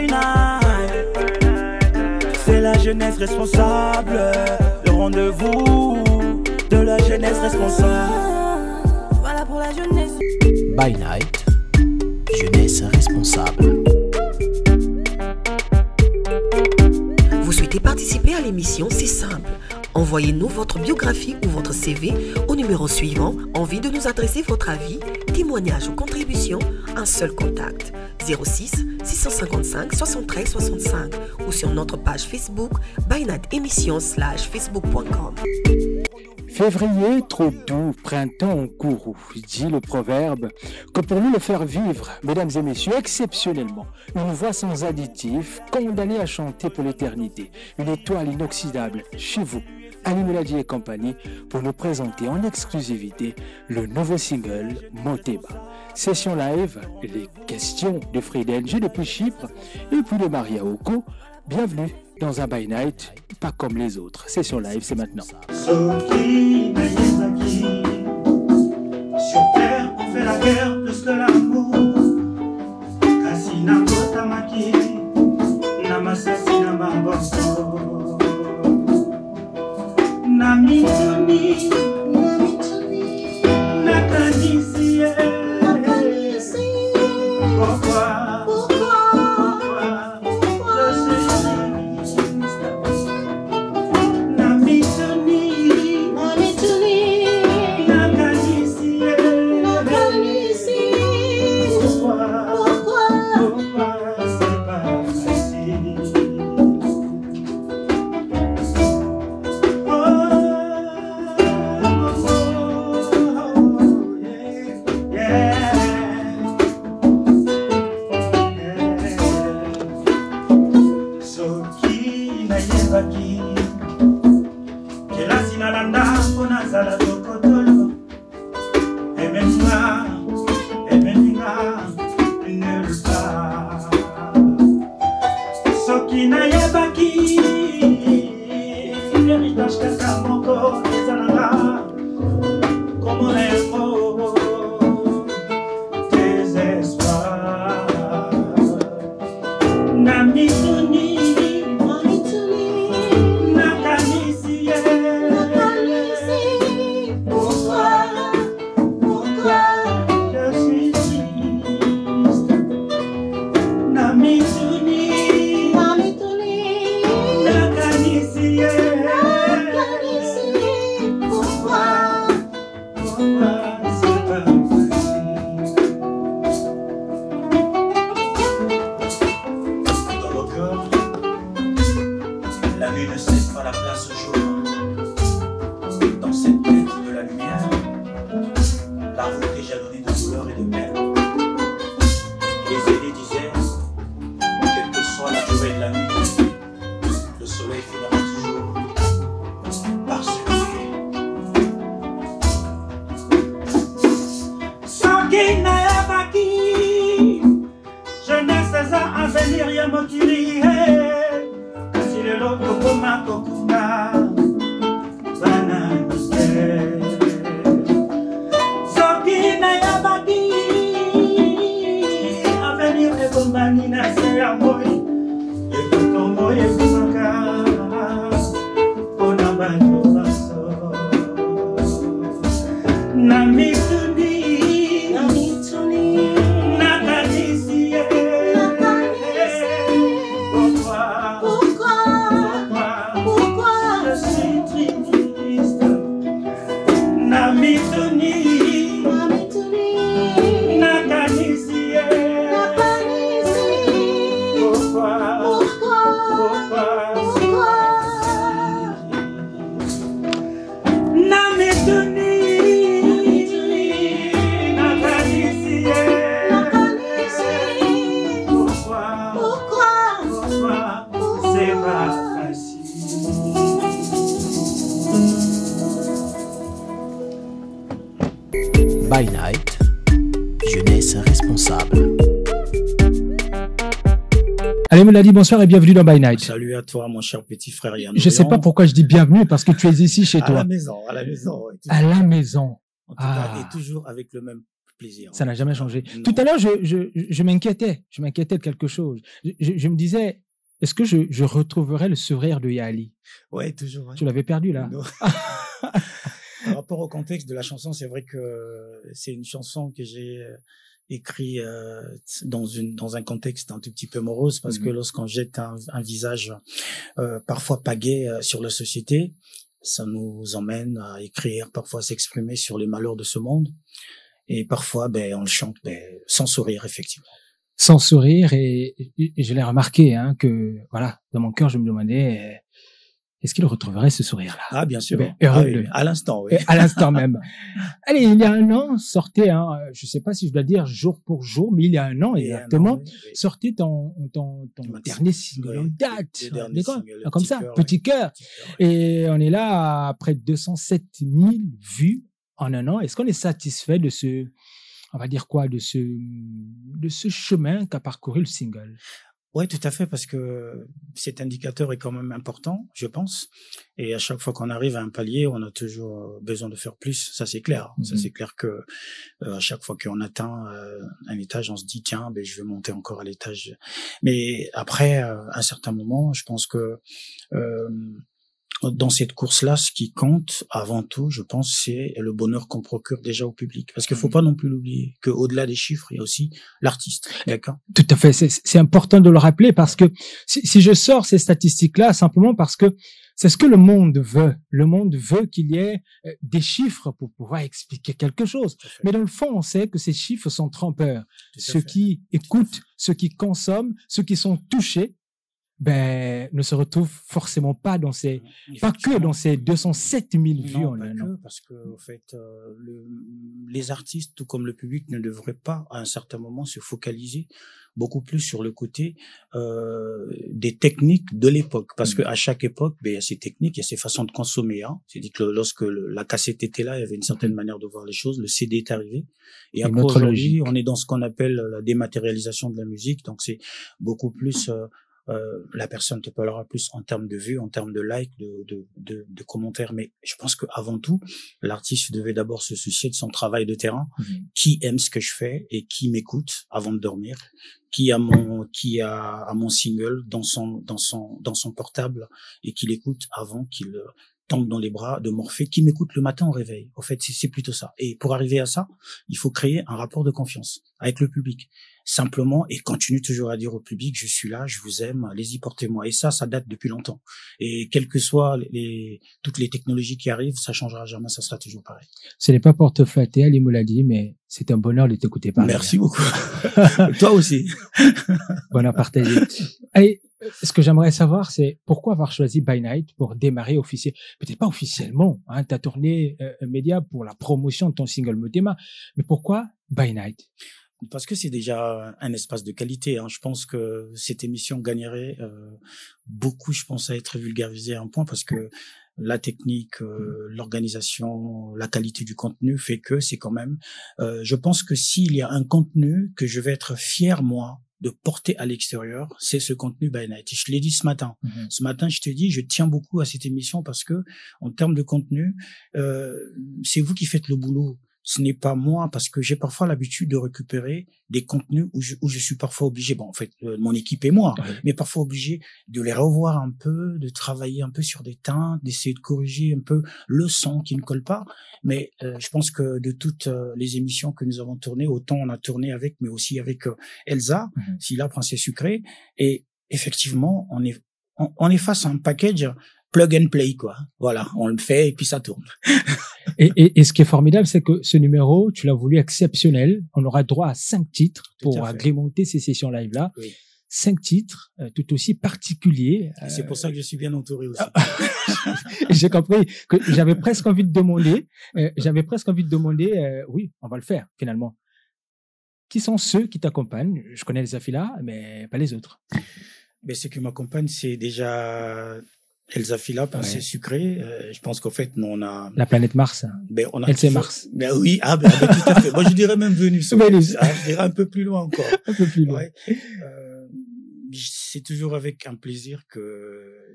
By Night. C'est la jeunesse responsable, le rendez-vous de la jeunesse responsable. Voilà pour la jeunesse. By Night, jeunesse responsable. Vous souhaitez participer à l'émission? C'est simple. Envoyez-nous votre biographie ou votre CV au numéro suivant. Envie de nous adresser votre avis, témoignage ou contribution? Un seul contact: 06 655 73 65 ou sur notre page Facebook By Night Émission /facebook.com. Février, trop doux, printemps courroux, dit le proverbe, que pour nous le faire vivre, mesdames et messieurs, exceptionnellement, une voix sans additif, condamnée à chanter pour l'éternité, une étoile inoxydable, chez vous, Ali Melody et compagnie, pour nous présenter en exclusivité le nouveau single Moteba. Session live, les questions de Fred NG depuis Chypre et puis de Maria Oko. Bienvenue dans un By Night, pas comme les autres. Session live, c'est maintenant. Soki Nayezaki, sur terre on fait la guerre plus que l'amour. Kasina Kotamaki, Namasasi Namamboso, Namituni, Nakanisi, By Night, jeunesse responsable. Ali Melody, bonsoir et bienvenue dans By Night. Salut à toi, mon cher petit frère Yann. Je sais pas pourquoi je dis bienvenue, parce que tu es ici chez toi. À la maison, à la maison. À la maison. En tout cas, et toujours avec le même plaisir. Ça n'a jamais changé. Non. Tout à l'heure, je m'inquiétais. Je m'inquiétais de quelque chose. Je me disais, est-ce que je retrouverai le sourire de Yali? Ouais, toujours. Ouais. Tu l'avais perdu, là. Non. Par rapport au contexte de la chanson, c'est vrai que c'est une chanson que j'ai écrit dans un contexte un tout petit peu morose, parce que lorsqu'on jette un visage parfois pagaie sur la société, ça nous emmène à écrire, parfois à s'exprimer sur les malheurs de ce monde, et parfois on le chante sans sourire, effectivement. Sans sourire, et je l'ai remarqué, hein, que voilà, dans mon cœur, je me demandais, est-ce qu'il retrouverait ce sourire-là? Ah, bien sûr. Heureux, à l'instant, oui. À l'instant même. Allez, il y a un an, sortait, je sais pas si je dois dire jour pour jour, mais il y a un an exactement, sortait ton dernier single en date. D'accord? Comme ça, Petit Cœur. Et on est là à près de 207 000 vues en un an. Est-ce qu'on est satisfait de ce, on va dire quoi, de ce chemin qu'a parcouru le single? Oui, tout à fait, parce que cet indicateur est quand même important, je pense. Et à chaque fois qu'on arrive à un palier, on a toujours besoin de faire plus. Ça, c'est clair. Ça, c'est clair que à chaque fois qu'on atteint un étage, on se dit tiens, je vais monter encore à l'étage. Mais après, à un certain moment, je pense que dans cette course-là, ce qui compte avant tout, je pense, c'est le bonheur qu'on procure déjà au public. Parce qu'il faut pas non plus l'oublier, qu'au-delà des chiffres, il y a aussi l'artiste. D'accord? Tout à fait. C'est important de le rappeler, parce que si je sors ces statistiques-là, simplement parce que c'est ce que le monde veut. Le monde veut qu'il y ait des chiffres pour pouvoir expliquer quelque chose. Mais dans le fond, on sait que ces chiffres sont trompeurs. Ceux qui écoutent, ceux qui consomment, ceux qui sont touchés, ne se retrouvent forcément pas dans pas que dans ces 207 000 vues en un an. Parce que, en fait, les artistes, tout comme le public, ne devraient pas, à un certain moment, se focaliser beaucoup plus sur le côté des techniques de l'époque. Parce que à chaque époque, il y a ces techniques, il y a ces façons de consommer. C'est-à-dire que lorsque la cassette était là, il y avait une certaine manière de voir les choses. Le CD est arrivé. Et après, aujourd'hui, on est dans ce qu'on appelle la dématérialisation de la musique. Donc, c'est beaucoup plus... la personne te parlera plus en termes de vues, en termes de likes, de commentaires. Mais je pense qu'avant tout, l'artiste devait d'abord se soucier de son travail de terrain. Qui aime ce que je fais et qui m'écoute avant de dormir, qui a mon single dans son portable et qui l'écoute avant qu'il tombe dans les bras de Morphée, qui m'écoute le matin au réveil. En fait, c'est plutôt ça. Et pour arriver à ça, il faut créer un rapport de confiance avec le public. Simplement, et continue toujours à dire au public, je suis là, je vous aime, allez-y, portez-moi. Et ça date depuis longtemps. Et quelles que soient toutes les technologies qui arrivent, ça changera jamais, ça sera toujours pareil. Ce n'est pas pour te flatter, Ali me l'a dit, mais c'est un bonheur de t'écouter parler. Merci beaucoup. Toi aussi. Bonheur partagé. Allez, ce que j'aimerais savoir, c'est pourquoi avoir choisi By Night pour démarrer officiellement, peut-être pas officiellement, hein, t'as tourné un média pour la promotion de ton single Motema, mais pourquoi By Night? Parce que c'est déjà un espace de qualité. Je pense que cette émission gagnerait beaucoup, je pense, à être vulgarisée à un point, parce que la technique, l'organisation, la qualité du contenu fait que c'est quand même... je pense que s'il y a un contenu que je vais être fier, moi, de porter à l'extérieur, c'est ce contenu By Night. Je l'ai dit ce matin. Ce matin, je te dis, je tiens beaucoup à cette émission parce que, en termes de contenu, c'est vous qui faites le boulot. Ce n'est pas moi, parce que j'ai parfois l'habitude de récupérer des contenus où je suis parfois obligé, en fait, mon équipe et moi, mais parfois obligé de les revoir un peu, de travailler un peu sur des teintes, d'essayer de corriger un peu le son qui ne colle pas. Mais je pense que de toutes les émissions que nous avons tournées, autant on a tourné avec, mais aussi avec Elsa, Silla, Princesse Sucrée, et effectivement, on est face à un package plug and play, quoi. Voilà, on le fait et puis ça tourne. Et ce qui est formidable, c'est que ce numéro, tu l'as voulu exceptionnel. On aura droit à 5 titres pour agrémenter ces sessions live-là. Oui. 5 titres, tout aussi particuliers. C'est pour ça que je suis bien entouré aussi. J'ai compris que j'avais presque envie de demander, oui, on va le faire, finalement. Qui sont ceux qui t'accompagnent? Je connais les Afila, mais pas les autres. Mais ceux qui m'accompagnent, c'est déjà Elsa Fila, Princesse Sucrée. Je pense qu'en fait, nous, on a... La planète Mars. On a Elle, c'est Mars. Oui, tout à fait. Moi, je dirais même Vénus. Je dirais un peu plus loin encore. Un peu plus loin. Ouais. C'est toujours avec un plaisir que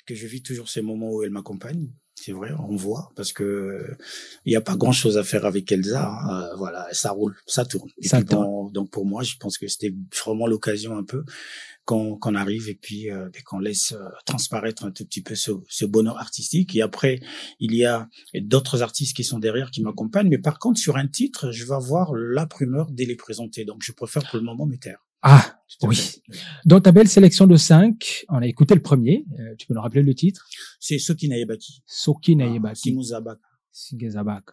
je vis toujours ces moments où elle m'accompagne. C'est vrai, on voit, parce que il n'y a pas grand-chose à faire avec Elsa. Hein. Voilà, ça roule, ça tourne. Et Ça puis tourne. bon, donc pour moi, je pense que c'était vraiment l'occasion un peu qu'on arrive et puis qu'on laisse transparaître un tout petit peu ce bonheur artistique. Et après, il y a d'autres artistes qui sont derrière, qui m'accompagnent. Mais par contre, sur un titre, je vais avoir la primeur dès les présenter. Donc, je préfère pour le moment me taire. Ah, S'il te oui. plaît. Dans ta belle sélection de 5, on a écouté le premier. Tu peux nous rappeler le titre? C'est Soki Naebaki. Soki Naebaki. Simuzabak. Singezabak.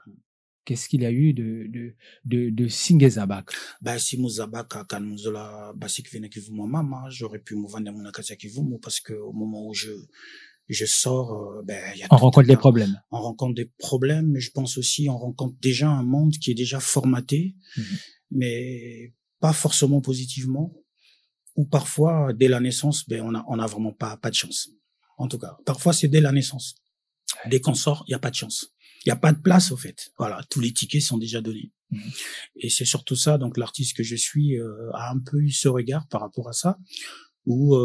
Qu'est-ce qu'il y a eu de Singezabak? Bah, Simuzabak, Kanmuzola, Basik Venekivumo Mama, j'aurais pu me vendre mon Akatia Kivumo parce que au moment où je sors, il y a On rencontre des problèmes. On rencontre des problèmes, mais je pense aussi, on rencontre déjà un monde qui est déjà formaté, mais pas forcément positivement, ou parfois, dès la naissance, on a vraiment pas de chance. En tout cas, parfois, c'est dès la naissance. Dès qu'on sort, il y a pas de chance. Il y a pas de place, au fait. Voilà. Tous les tickets sont déjà donnés. Et c'est surtout ça, donc, l'artiste que je suis, a un peu eu ce regard par rapport à ça, où,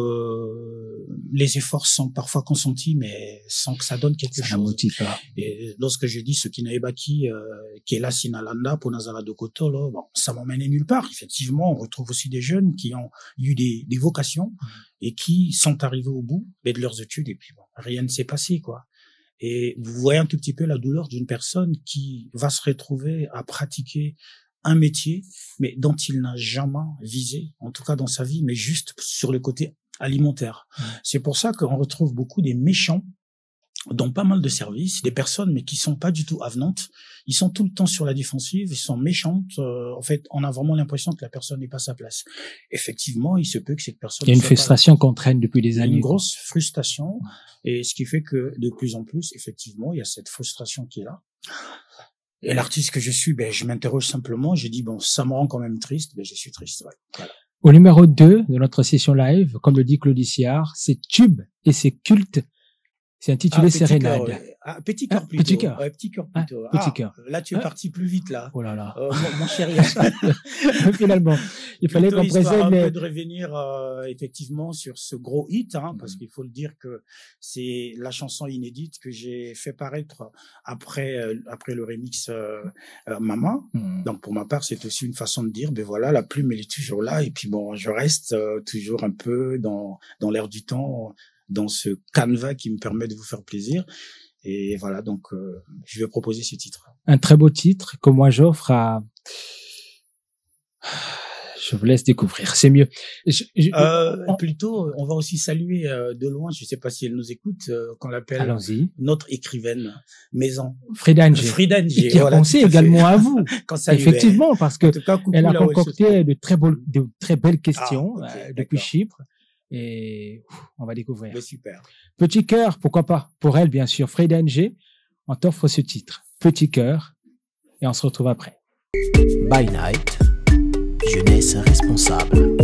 les efforts sont parfois consentis, mais sans que ça donne quelque Ça chose. motive pas. Et lorsque je dis ce qui n'est pas qui est là, Sinalanda, pour Nazala de Kotolo, bon, ça m'emmène nulle part. Effectivement, on retrouve aussi des jeunes qui ont eu des vocations et qui sont arrivés au bout de leurs études et puis bon, rien ne s'est passé, quoi. Et vous voyez un tout petit peu la douleur d'une personne qui va se retrouver à pratiquer un métier, mais dont il n'a jamais visé, en tout cas dans sa vie, mais juste sur le côté alimentaire. C'est pour ça qu'on retrouve beaucoup des méchants dans pas mal de services, des personnes mais qui sont pas du tout avenantes, ils sont tout le temps sur la défensive, ils sont méchantes, en fait, on a vraiment l'impression que la personne n'est pas à sa place. Effectivement, il se peut que cette personne... Il y a une ne soit pas frustration qu'on traîne depuis des il y a années. une grosse frustration, et ce qui fait que de plus en plus, effectivement, il y a cette frustration qui est là. Et l'artiste que je suis, je m'interroge simplement, je dis, bon, ça me rend quand même triste, je suis triste, ouais. Voilà. Au numéro 2 de notre session live, comme le dit Claude Siard, c'est tube et c'est culte. C'est intitulé Sérénade. Cœur, ouais. Petit cœur plutôt. Petit cœur. Ouais, petit cœur Ah, plutôt. petit cœur. Là, tu es parti plus vite, là. Oh là là. Mon chéri. Finalement, il fallait qu'on présente un les... peu de revenir effectivement sur ce gros hit, parce qu'il faut le dire que c'est la chanson inédite que j'ai fait paraître après le remix Maman. Donc pour ma part, c'est aussi une façon de dire, voilà, la plume elle est toujours là et puis bon, je reste toujours un peu dans l'air du temps, dans ce canevas qui me permet de vous faire plaisir. Et voilà, donc je vais proposer ce titre. Un très beau titre que moi j'offre à... Je vous laisse découvrir, c'est mieux. Plutôt, on va aussi saluer de loin, je ne sais pas si elle nous écoute, qu'on l'appelle Allons-y. notre écrivaine maison. Frida Ng. Frida Ng. Qui a pensé également à vous. Effectivement, parce que elle a concocté de très belles questions depuis Chypre. Et on va découvrir. Mais super. Petit cœur, pourquoi pas? Pour elle, bien sûr. Frida Ng, on t'offre ce titre. Petit cœur. Et on se retrouve après. By Night, jeunesse responsable.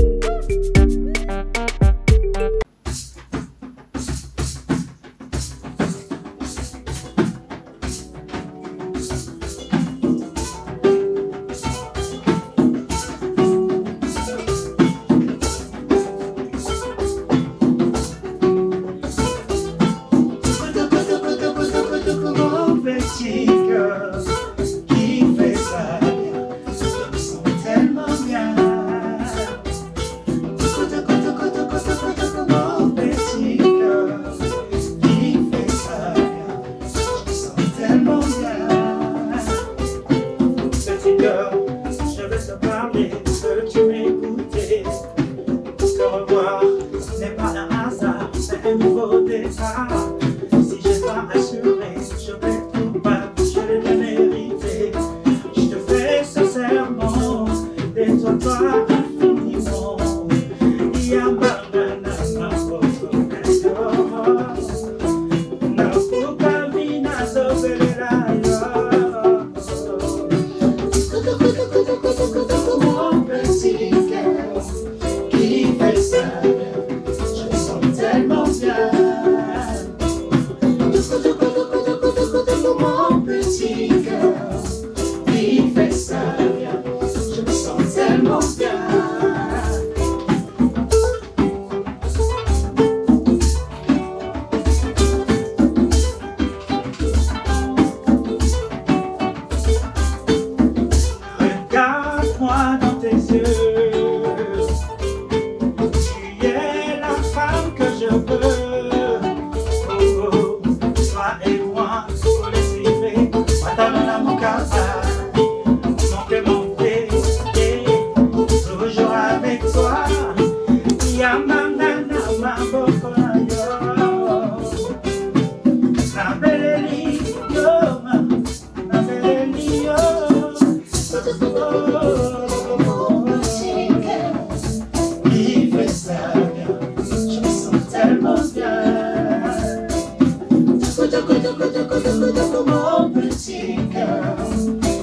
petit cœur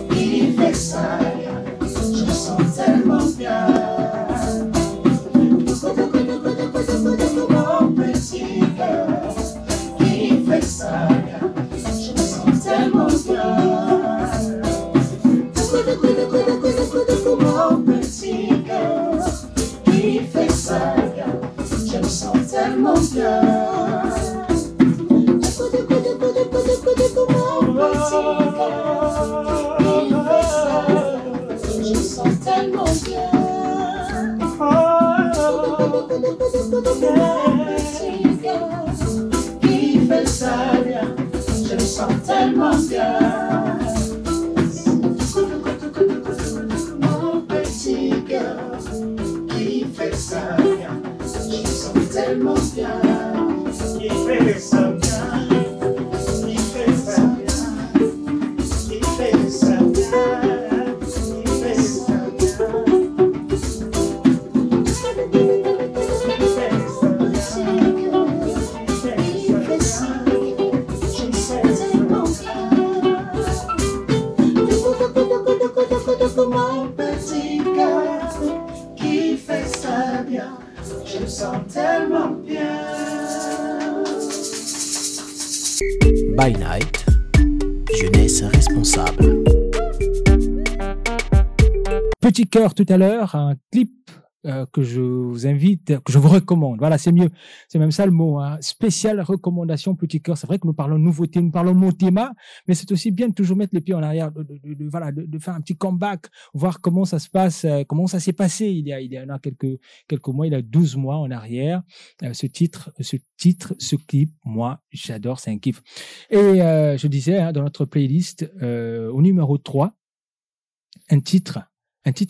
qui fait ça bien. Je me sens tellement bien. Mon petit cœur qui fait ça bien. Je me sens tellement bien. Mon petit cœur qui fait ça bien. Je me sens tellement bien. Mon petit cœur qui fait ça. Je me sens tellement bien. Mon petit cœur qui fait ça bien. Je me sens tellement bien. Mon petit cœur qui fait ça bien. Je me sens tellement bien. Qui fait ça bien. Qui fait ça bien. Qui fait ça bien. Qui fait ça bien. Mon petit cœur qui fait ça bien, je me sens tellement bien. By Night, jeunesse responsable. Petit cœur tout à l'heure, un clip que je vous invite, que je vous recommande. Voilà, c'est mieux. C'est même ça le mot, hein. Spéciale recommandation Petit cœur. C'est vrai que nous parlons nouveauté, nous parlons mon thème, mais c'est aussi bien de toujours mettre les pieds en arrière, de faire un petit comeback, voir comment ça se passe, comment ça s'est passé il y a quelques mois, il y a 12 mois en arrière. Ce clip, moi, j'adore, c'est un kiff. Et je disais, hein, dans notre playlist, au numéro 3, un titre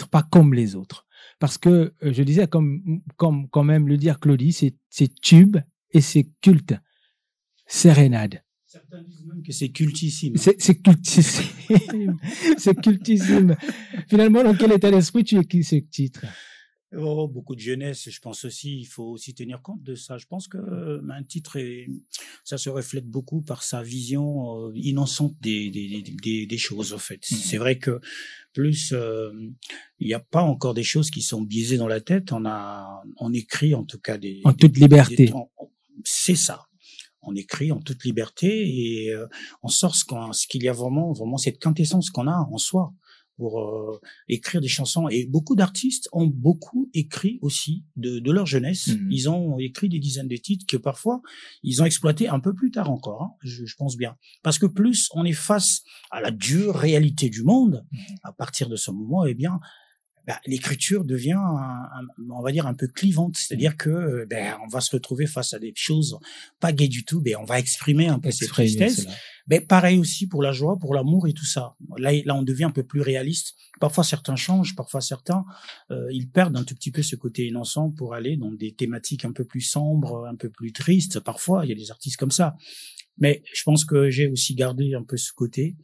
pas comme les autres. Parce que, je disais, comme quand même le dire Claudie, c'est tube et c'est culte. Sérénade. Certains disent même que c'est cultissime. C'est cultissime. C'est cultissime. Finalement, dans quel état d'esprit tu écris ce titre? Oh, beaucoup de jeunesse, je pense aussi, il faut aussi tenir compte de ça. Je pense que un titre, ça se reflète beaucoup par sa vision innocente des choses, en fait. C'est vrai que plus il n'y a pas encore des choses qui sont biaisées dans la tête. On écrit en tout cas en toute liberté. C'est ça. On écrit en toute liberté et on sort ce qu'il y a vraiment cette quintessence qu'on a en soi pour écrire des chansons. Et beaucoup d'artistes ont beaucoup écrit aussi de leur jeunesse. Ils ont écrit des dizaines de titres que parfois ils ont exploité un peu plus tard encore, hein, je pense bien. Parce que plus on est face à la dure réalité du monde, à partir de ce moment, eh bien, l'écriture devient, on va dire, un peu clivante. C'est-à-dire que on va se retrouver face à des choses pas gaies du tout. On va exprimer un peu cette tristesse. Pareil aussi pour la joie, pour l'amour et tout ça. Là, on devient un peu plus réaliste. Parfois, certains changent. Parfois, certains, ils perdent un tout petit peu ce côté innocent pour aller dans des thématiques un peu plus sombres, un peu plus tristes. Parfois, il y a des artistes comme ça. Mais je pense que j'ai aussi gardé un peu ce côté,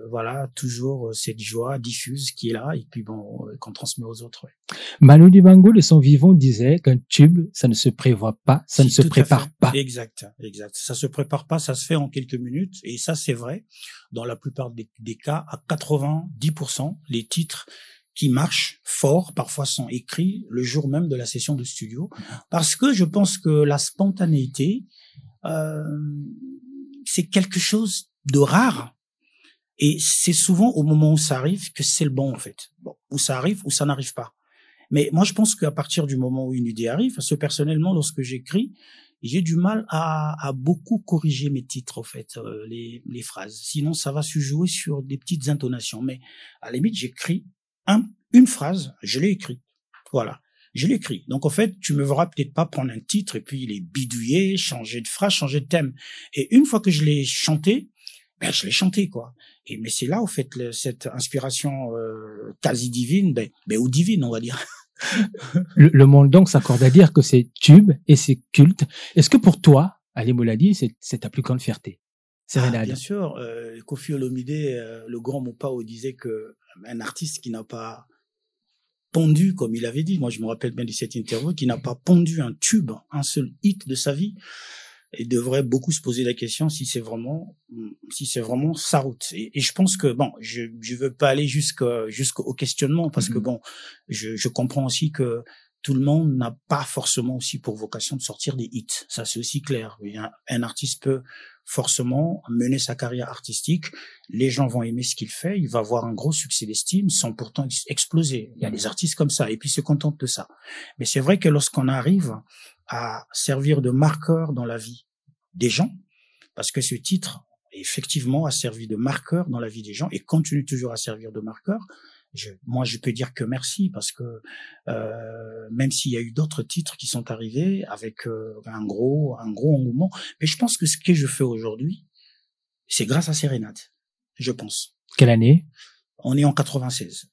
voilà, toujours cette joie diffuse qui est là et puis qu'on transmet aux autres. Ouais. Manu Dibango, de son vivant, disait qu'un tube, ça ne se prévoit pas, ça ne se prépare pas. Exact. Ça se prépare pas, ça se fait en quelques minutes et ça c'est vrai. Dans la plupart des cas, à 90%, les titres qui marchent fort, parfois sont écrits le jour même de la session de studio, parce que je pense que la spontanéité, c'est quelque chose de rare et c'est souvent au moment où ça arrive que c'est le bon en fait. Où ça arrive ou ça n'arrive pas. Mais moi je pense qu'à partir du moment où une idée arrive, parce que personnellement lorsque j'écris, j'ai du mal à beaucoup corriger mes titres en fait, les phrases. Sinon ça va se jouer sur des petites intonations. Mais à la limite j'écris une phrase, je l'ai écrite. Voilà. Je l'écris. Donc, en fait, tu me verras peut-être pas prendre un titre et puis il est bidouillé, changer de phrase, changer de thème. Et une fois que je l'ai chanté, je l'ai chanté, quoi. Mais c'est là, en fait, cette inspiration quasi divine, ou divine, on va dire. Le monde, donc, s'accorde à dire que c'est tube et c'est culte. Est-ce que pour toi, Ali Mouladi, c'est ta plus grande fierté? Bien sûr. Koffi Olomide, le grand Mopao, disait que un artiste qui n'a pas pondu, comme il avait dit, moi je me rappelle bien de cette interview, qui n'a pas pondu un tube, un seul hit de sa vie, il devrait beaucoup se poser la question si c'est vraiment sa route. Et je pense que bon, je veux pas aller jusqu'au questionnement parce que bon, je comprends aussi que tout le monde n'a pas forcément aussi pour vocation de sortir des hits. Ça, c'est aussi clair. Un artiste peut forcément mener sa carrière artistique. Les gens vont aimer ce qu'il fait. Il va avoir un gros succès d'estime sans pourtant exploser. Il y a des artistes comme ça et puis se contentent de ça. Mais c'est vrai que lorsqu'on arrive à servir de marqueur dans la vie des gens, parce que ce titre, effectivement, a servi de marqueur dans la vie des gens et continue toujours à servir de marqueur. Moi, je peux dire que merci parce que même s'il y a eu d'autres titres qui sont arrivés avec un gros engouement, mais je pense que ce que je fais aujourd'hui, c'est grâce à Sérénade, je pense. Quelle année? On est en 96.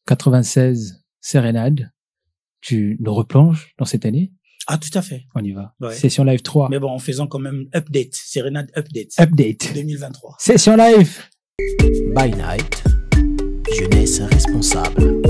96, Sérénade. Tu nous replonges dans cette année? Ah, tout à fait. On y va. Ouais. Session live 3. Mais bon, en faisant quand même update. Sérénade update. Update. 2023. Session live. By Night, jeunesse responsable.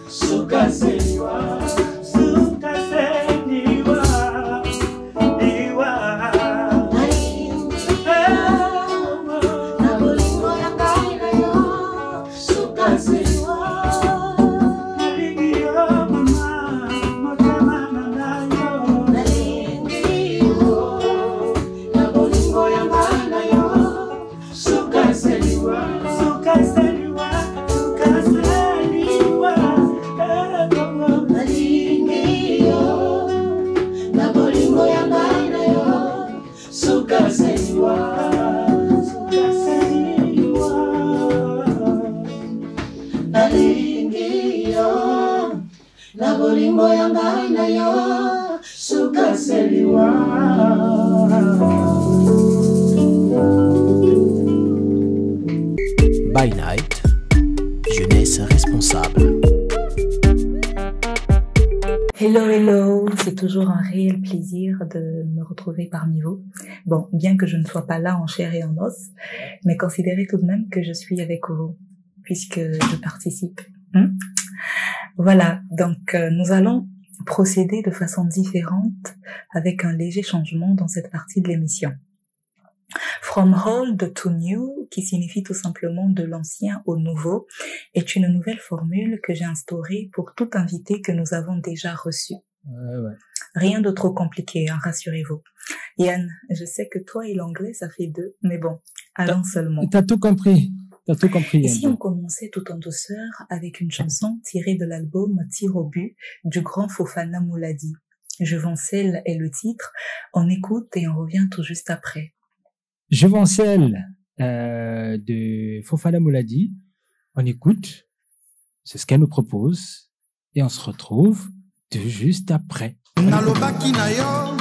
Suka Senhor. nalingi yo na bolingo ya ngai na yo suka seliwa. By Night, jeunesse responsable. Hello, hello, c'est toujours un réel plaisir de me retrouver parmi vous. Bon, bien que je ne sois pas là en chair et en os, mais considérez tout de même que je suis avec vous, puisque je participe. Voilà, donc nous allons procéder de façon différente avec un léger changement dans cette partie de l'émission. From old to new, qui signifie tout simplement de l'ancien au nouveau, est une nouvelle formule que j'ai instaurée pour tout invité que nous avons déjà reçu. Rien de trop compliqué, hein, rassurez-vous. Yann, je sais que toi et l'anglais, ça fait deux, mais bon, allons seulement. T'as tout compris. T'as tout compris. Et si on commençait tout en douceur avec une chanson tirée de l'album Tir au but du grand Fofana Mouladi. Juvencel est le titre. On écoute et on revient tout juste après. Juvencel de Fofana Mouladi. On écoute. C'est ce qu'elle nous propose. Et on se retrouve tout juste après. Nalobaki na yo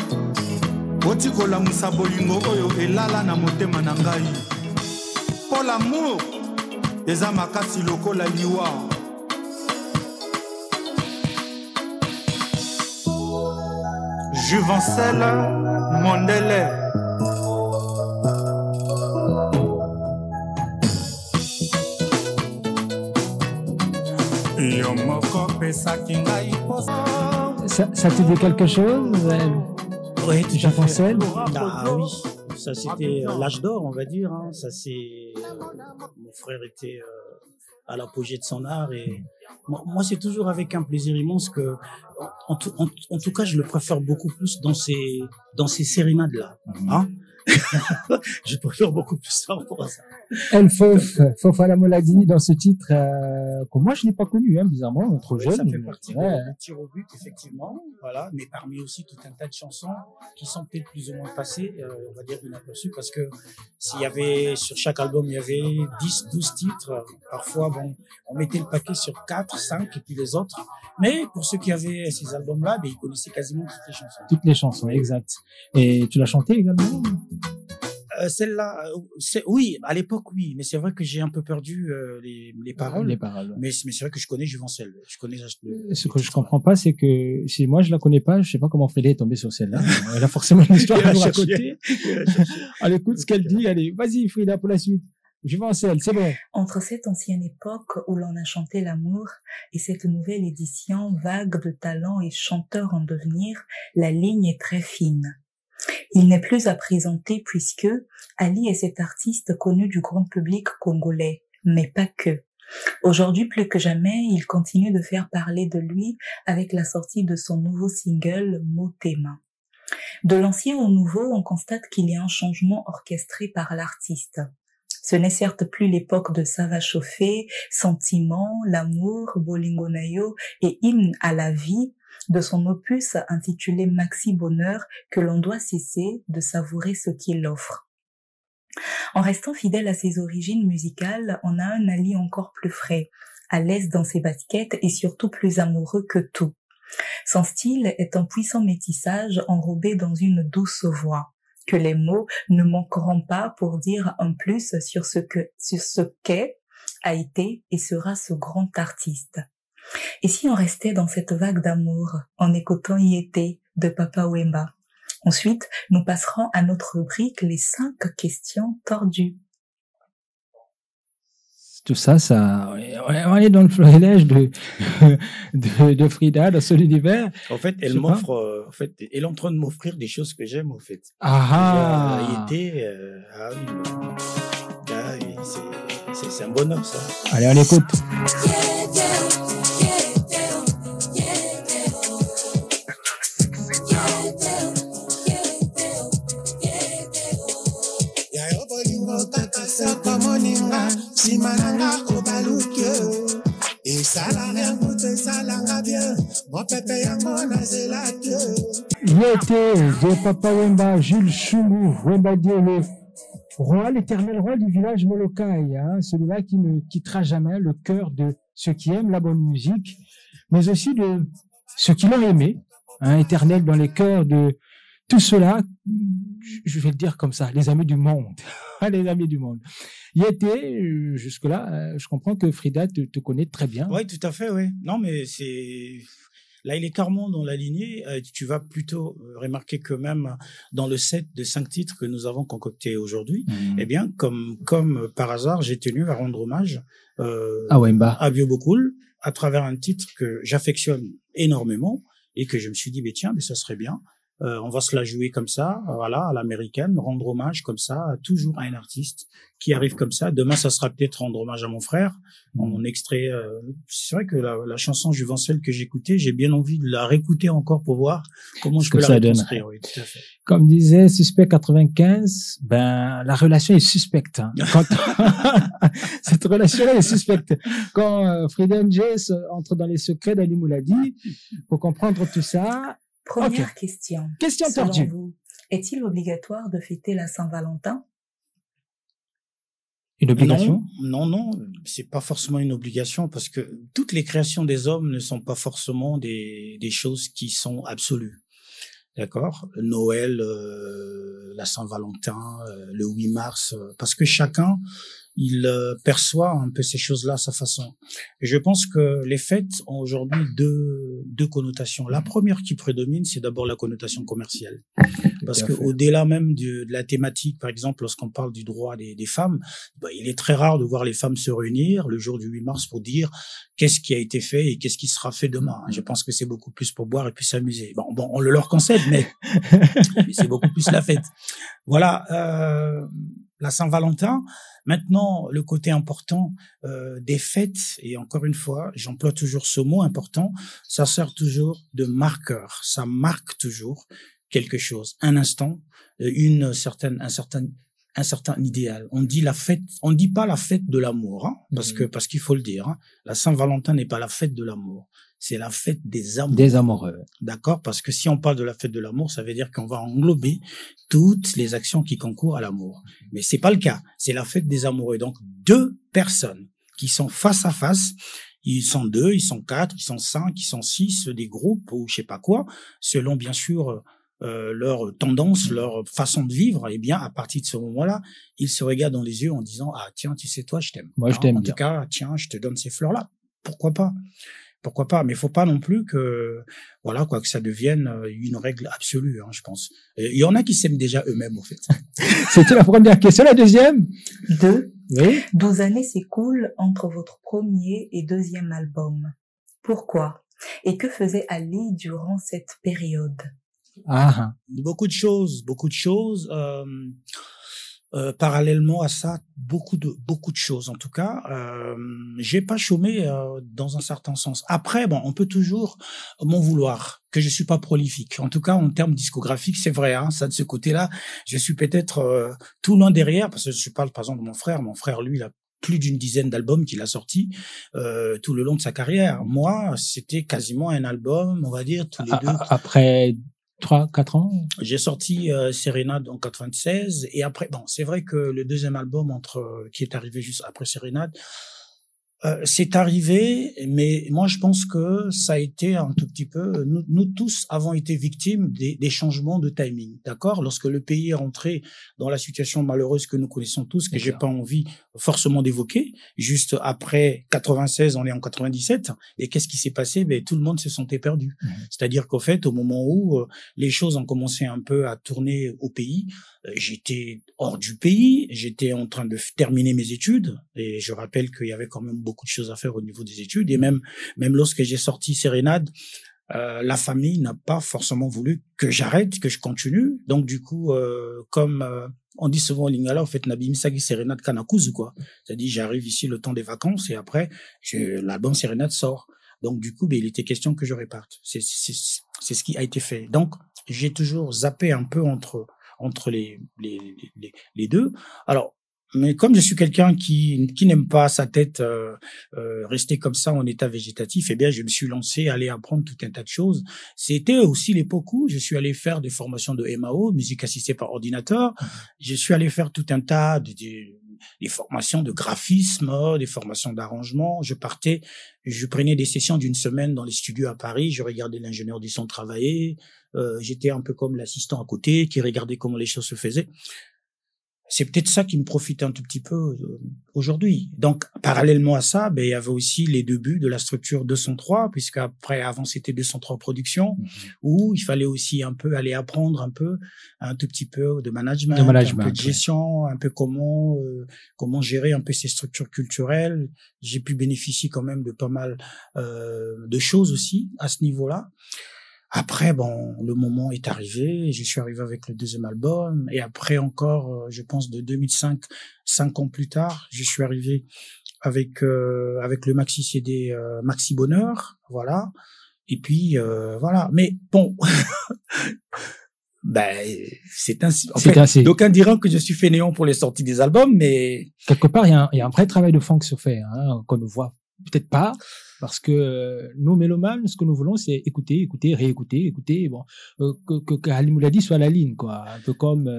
otikola musabolingo oyo elala na motema na ngai. Pour l'amour eza makasi lokola liwa. Juvencel Mondele. Ça te dit quelque chose? Oui, Juvencel. Ah oui, ça c'était l'âge d'or, on va dire. Hein. Ça c'est mon frère était à l'apogée de son art et moi c'est toujours avec un plaisir immense que, en tout cas, je le préfère beaucoup plus dans ces sérénades là. Hein. Je préfère beaucoup plus ça pour ça. El Fofana Mouladi dans ce titre que moi je n'ai pas connu, hein, bizarrement, trop jeune. Ça fait partie de Tir au but, effectivement, voilà, mais parmi aussi tout un tas de chansons qui sont peut-être plus ou moins passées, on va dire inaperçues, parce que s'il y avait, sur chaque album, il y avait 10, 12 titres, parfois, bon, on mettait le paquet sur 4, 5, et puis les autres, mais pour ceux qui avaient ces albums-là, ben, ils connaissaient quasiment toutes les chansons. Toutes les chansons, exact. Et tu l'as chanté également? Celle-là, oui, à l'époque, oui, mais c'est vrai que j'ai un peu perdu les paroles. Les paroles. Mais c'est vrai que je connais Juvencel. Je connais. Ce que je comprends pas, c'est que si moi je la connais pas, je sais pas comment Frédé est tombé sur celle-là. Elle a forcément une histoire à nous raconter. Allez, écoute ce qu'elle dit. Allez, vas-y, Frida, pour la suite. Juvencel, c'est bon. Entre cette ancienne époque où l'on a chanté l'amour et cette nouvelle édition vague de talents et chanteurs en devenir, la ligne est très fine. Il n'est plus à présenter puisque Ali est cet artiste connu du grand public congolais, mais pas que. Aujourd'hui, plus que jamais, il continue de faire parler de lui avec la sortie de son nouveau single Motema. De l'ancien au nouveau, on constate qu'il y a un changement orchestré par l'artiste. Ce n'est certes plus l'époque de Ça va chauffer, Sentiment, L'amour, Bolingo Nayo et Hymne à la vie, de son opus intitulé Maxi Bonheur que l'on doit cesser de savourer ce qu'il offre. En restant fidèle à ses origines musicales, on a un Ali encore plus frais, à l'aise dans ses baskets et surtout plus amoureux que tout. Son style est un puissant métissage enrobé dans une douce voix, que les mots ne manqueront pas pour dire un plus sur ce qu'est, a été et sera ce grand artiste. Et si on restait dans cette vague d'amour en écoutant Y était de Papa Wemba? Ensuite, nous passerons à notre rubrique les 5 questions tordues. Tout ça, on est dans le florilège de Frida, dans son univers. En fait, elle m'offre, elle est en train de m'offrir des choses que j'aime, en fait. Ah! Y était, c'est un bonheur, ça. Allez, on écoute. Yété de Papa Wemba, Jules Chungu, Wemba Dieu, le roi, l'éternel roi du village Molokai, hein, celui-là qui ne quittera jamais le cœur de ceux qui aiment la bonne musique, mais aussi de ceux qui l'ont aimé, hein, éternel dans les cœurs de tout cela, je vais le dire comme ça, les amis du monde, les amis du monde. Y était, jusque-là, je comprends que Frida te connaît très bien. Oui, tout à fait, oui. Non, mais c'est... Là, il est carrément dans la lignée. Tu vas plutôt remarquer que même dans le set de 5 titres que nous avons concocté aujourd'hui, eh bien, comme par hasard, j'ai tenu à rendre hommage à Bio Bokul à travers un titre que j'affectionne énormément et que je me suis dit, mais tiens, mais ça serait bien. On va se la jouer comme ça, voilà, à l'américaine, rendre hommage comme ça, toujours à un artiste qui arrive comme ça. Demain, ça sera peut-être rendre hommage à mon frère. Mon extrait, c'est vrai que la chanson Juvencelle que j'écoutais, j'ai bien envie de la réécouter encore pour voir comment je peux la reconstruire. Oui, tout à fait. Comme disait Suspect 95, ben la relation est suspecte. Hein. Cette relation-là est suspecte. Quand Frida Njess entre dans les secrets d'Ali Mouladi, pour comprendre tout ça. Première question. Question Selon tordue. vous, est-il obligatoire de fêter la Saint-Valentin? Une obligation? Non, c'est pas forcément une obligation parce que toutes les créations des hommes ne sont pas forcément des choses qui sont absolues. D'accord? Noël, la Saint-Valentin, le 8 mars, parce que chacun, il perçoit un peu ces choses-là à sa façon. Et je pense que les fêtes ont aujourd'hui deux connotations. La première qui prédomine, c'est d'abord la connotation commerciale. Parce que au-delà même de la thématique, par exemple, lorsqu'on parle du droit des femmes, bah, il est très rare de voir les femmes se réunir le jour du 8 mars pour dire qu'est-ce qui a été fait et qu'est-ce qui sera fait demain. Je pense que c'est beaucoup plus pour boire et puis s'amuser. Bon, on le leur concède, mais c'est beaucoup plus la fête. Voilà, la Saint-Valentin. Maintenant, le côté important des fêtes, et encore une fois, j'emploie toujours ce mot important, ça sert toujours de marqueur. Ça marque toujours quelque chose, un instant, un certain idéal. On dit la fête, on dit pas la fête de l'amour, hein, parce qu'il faut le dire. Hein, la Saint-Valentin n'est pas la fête de l'amour, c'est la fête des amoureux. Des amoureux. D'accord, parce que si on parle de la fête de l'amour, ça veut dire qu'on va englober toutes les actions qui concourent à l'amour. Mais c'est pas le cas. C'est la fête des amoureux. Donc 2 personnes qui sont face à face. Ils sont 2, ils sont 4, ils sont 5, ils sont 6, des groupes ou je sais pas quoi, selon bien sûr leur tendance, leur façon de vivre. Et bien à partir de ce moment-là, ils se regardent dans les yeux en disant ah tiens tu sais toi je t'aime. Moi je t'aime. En tout cas tiens je te donne ces fleurs là. Pourquoi pas? Mais il faut pas non plus que voilà quoi que ça devienne une règle absolue. Hein, je pense. Il y en a qui s'aiment déjà eux-mêmes en fait. C'était la première question. La deuxième? 2. Oui. 12 années s'écoulent entre votre premier et deuxième album. Pourquoi? Et que faisait Ali durant cette période? Beaucoup de choses. Parallèlement à ça, beaucoup de choses. En tout cas, j'ai pas chômé dans un certain sens. Après, bon, on peut toujours m'en vouloir que je suis pas prolifique. En tout cas, en termes discographiques, c'est vrai. Hein, ça de ce côté-là, je suis peut-être tout loin derrière parce que je parle par exemple de mon frère. Mon frère, lui, il a plus d'une dizaine d'albums qu'il a sortis tout le long de sa carrière. Moi, c'était quasiment un album, on va dire tous les 2. Après 3-4 ans? J'ai sorti Sérénade en 96 et après, bon, c'est vrai que le deuxième album qui est arrivé juste après Sérénade, c'est arrivé, mais moi je pense que ça a été un tout petit peu, nous tous avons été victimes des changements de timing, d'accord? Lorsque le pays est rentré dans la situation malheureuse que nous connaissons tous, que j'ai pas envie forcément d'évoquer, juste après 96, on est en 97, et qu'est-ce qui s'est passé? Ben tout le monde se sentait perdu. C'est-à-dire qu'au fait, au moment où les choses ont commencé un peu à tourner au pays, j'étais hors du pays, j'étais en train de terminer mes études, et je rappelle qu'il y avait quand même beaucoup de choses à faire au niveau des études, et même lorsque j'ai sorti Sérénade, la famille n'a pas forcément voulu que j'arrête, que je continue. Donc du coup, comme on dit souvent au Lingala, en fait, Nabi Misagi Sérénade Kanakuzu, quoi. C'est-à-dire, j'arrive ici le temps des vacances, et après, l'album Sérénade sort. Donc du coup, ben, il était question que je reparte. C'est ce qui a été fait. Donc, j'ai toujours zappé un peu entre les deux. Alors, mais comme je suis quelqu'un qui n'aime pas sa tête rester comme ça en état végétatif, eh bien, je me suis lancé à aller apprendre tout un tas de choses. C'était aussi l'époque où je suis allé faire des formations de MAO, musique assistée par ordinateur. Je suis allé faire tout un tas des formations de graphisme, des formations d'arrangement. Je prenais des sessions d'une semaine dans les studios à Paris. Je regardais l'ingénieur du son travailler. J'étais un peu comme l'assistant à côté qui regardait comment les choses se faisaient. C'est peut-être ça qui me profite un tout petit peu aujourd'hui. Donc, parallèlement à ça, il y avait aussi les débuts de la structure 203, puisque avant c'était 203 Productions, où il fallait aussi un peu aller apprendre un tout petit peu de management, un peu de gestion, un peu comment gérer un peu ces structures culturelles. J'ai pu bénéficier quand même de pas mal de choses aussi à ce niveau-là. Après, le moment est arrivé. Je suis arrivé avec le deuxième album. Et après encore, je pense de 2005, 5 ans plus tard, je suis arrivé avec le maxi CD Maxi Bonheur. Voilà. Et puis, voilà. Mais bon, c'est ainsi. En fait, d'aucuns diront que je suis fainéant pour les sorties des albums, mais... Quelque part, il y a un vrai travail de fond qui se fait, qu'on ne voit peut-être pas. Parce que nous, mélomanes, ce que nous voulons, c'est écouter, réécouter, écouter. Bon, que Ali Mouladi soit à la ligne, quoi. Un peu comme